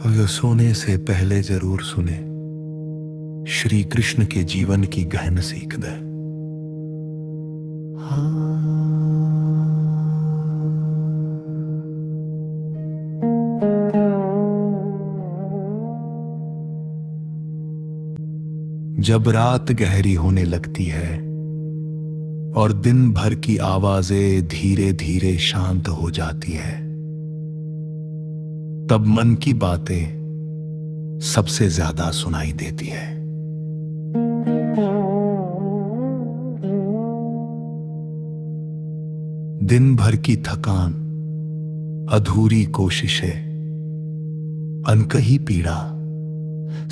और सोने से पहले जरूर सुने श्री कृष्ण के जीवन की गहन सीख दे। जब रात गहरी होने लगती है और दिन भर की आवाजें धीरे धीरे शांत हो जाती है, तब मन की बातें सबसे ज्यादा सुनाई देती है। दिन भर की थकान, अधूरी कोशिशें, अनकही पीड़ा,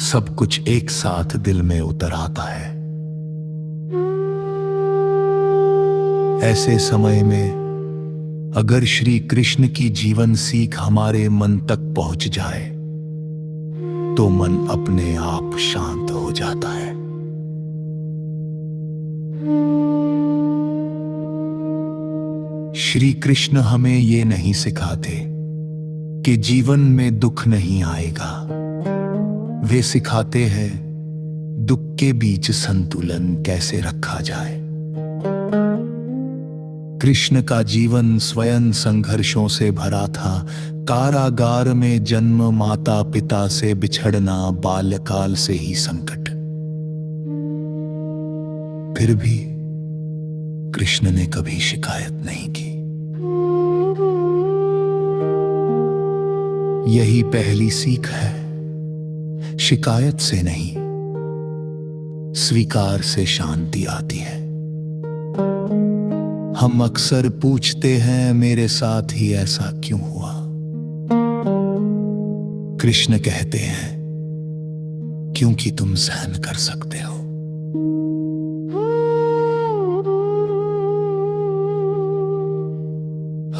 सब कुछ एक साथ दिल में उतर आता है। ऐसे समय में अगर श्री कृष्ण की जीवन सीख हमारे मन तक पहुंच जाए तो मन अपने आप शांत हो जाता है। श्री कृष्ण हमें ये नहीं सिखाते कि जीवन में दुख नहीं आएगा। वे सिखाते हैं दुख के बीच संतुलन कैसे रखा जाए। कृष्ण का जीवन स्वयं संघर्षों से भरा था। कारागार में जन्म, माता पिता से बिछड़ना, बाल्यकाल से ही संकट। फिर भी कृष्ण ने कभी शिकायत नहीं की। यही पहली सीख है। शिकायत से नहीं, स्वीकार से शांति आती है। हम अक्सर पूछते हैं, मेरे साथ ही ऐसा क्यों हुआ? कृष्ण कहते हैं, क्योंकि तुम सहन कर सकते हो।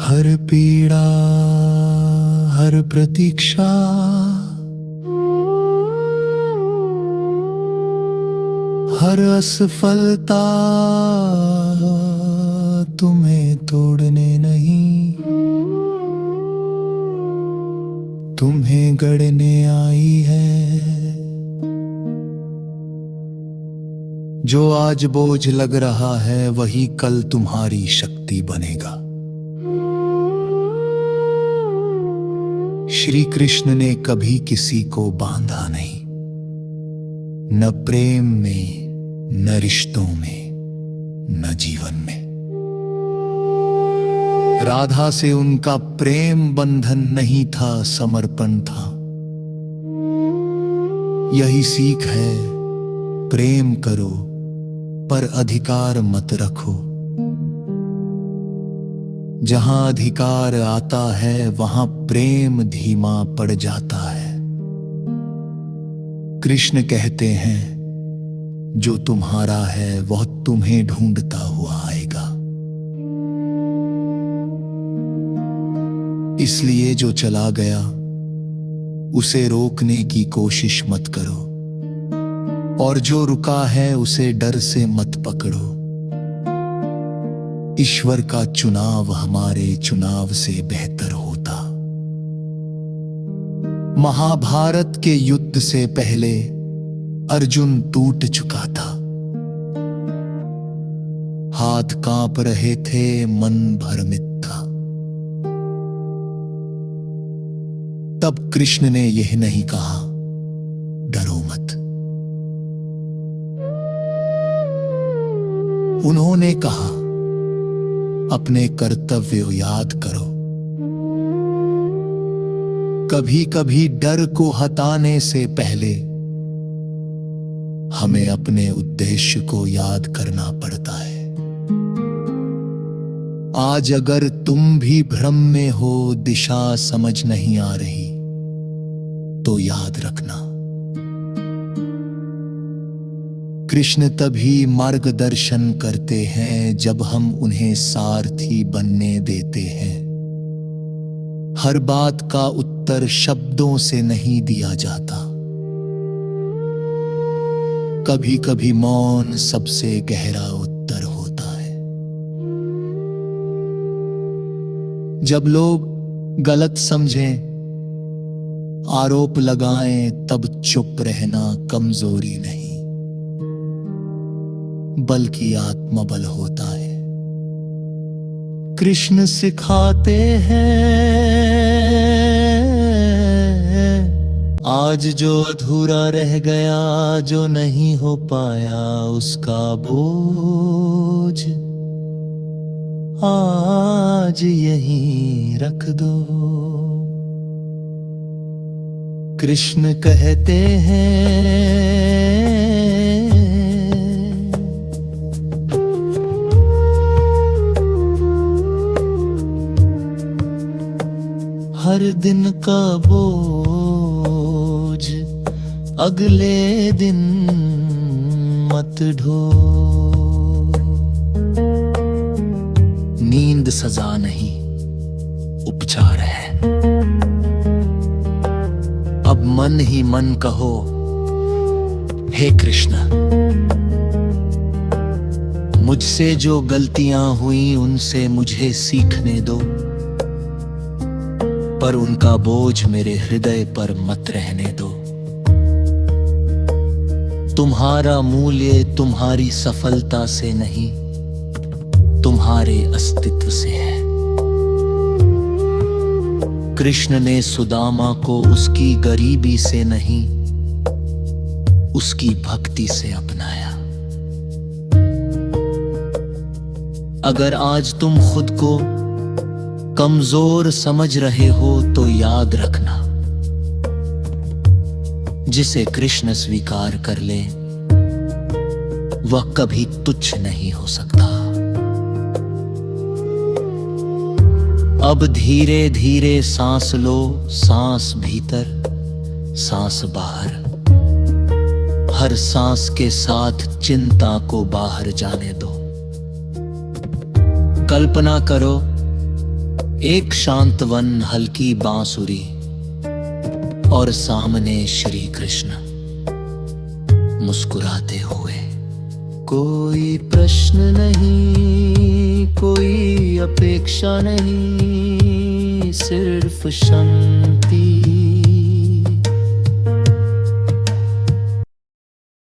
हर पीड़ा, हर प्रतीक्षा, हर असफलता तुम्हें तोड़ने नहीं, तुम्हें गढ़ने आई है। जो आज बोझ लग रहा है वही कल तुम्हारी शक्ति बनेगा। श्री कृष्ण ने कभी किसी को बांधा नहीं, न प्रेम में, न रिश्तों में, न जीवन में। राधा से उनका प्रेम बंधन नहीं था, समर्पण था। यही सीख है, प्रेम करो पर अधिकार मत रखो। जहां अधिकार आता है वहां प्रेम धीमा पड़ जाता है। कृष्ण कहते हैं, जो तुम्हारा है वह तुम्हें ढूंढता हुआ आएगा। इसलिए जो चला गया उसे रोकने की कोशिश मत करो, और जो रुका है उसे डर से मत पकड़ो। ईश्वर का चुनाव हमारे चुनाव से बेहतर होता। महाभारत के युद्ध से पहले अर्जुन टूट चुका था। हाथ कांप रहे थे, मन भ्रमित था। तब कृष्ण ने यह नहीं कहा, डरो मत। उन्होंने कहा, अपने कर्तव्य याद करो। कभी कभी डर को हटाने से पहले हमें अपने उद्देश्य को याद करना पड़ता है। आज अगर तुम भी भ्रम में हो, दिशा समझ नहीं आ रही, तो याद रखना, कृष्ण तभी मार्गदर्शन करते हैं जब हम उन्हें सारथी बनने देते हैं। हर बात का उत्तर शब्दों से नहीं दिया जाता। कभी कभी मौन सबसे गहरा उत्तर होता है। जब लोग गलत समझें, आरोप लगाएं तब चुप रहना कमजोरी नहीं, बल्कि आत्मबल होता है। कृष्ण सिखाते हैं, आज जो अधूरा रह गया, जो नहीं हो पाया, उसका बोझ आज यहीं रख दो। कृष्ण कहते हैं, हर दिन का बोझ अगले दिन मत ढो। नींद सजा नहीं, उपचार है। अब मन ही मन कहो, हे कृष्ण, मुझसे जो गलतियां हुई उनसे मुझे सीखने दो, पर उनका बोझ मेरे हृदय पर मत रहने दो। तुम्हारा मूल्य तुम्हारी सफलता से नहीं, तुम्हारे अस्तित्व से है। कृष्ण ने सुदामा को उसकी गरीबी से नहीं, उसकी भक्ति से अपनाया। अगर आज तुम खुद को कमजोर समझ रहे हो तो याद रखना, जिसे कृष्ण स्वीकार कर ले वह कभी तुच्छ नहीं हो सकता। अब धीरे धीरे सांस लो, सांस भीतर, सांस बाहर। हर सांस के साथ चिंता को बाहर जाने दो। कल्पना करो, एक शांत वन, हल्की बांसुरी और सामने श्री कृष्ण मुस्कुराते हुए। कोई प्रश्न नहीं, कोई अपेक्षा नहीं, सिर्फ शांति।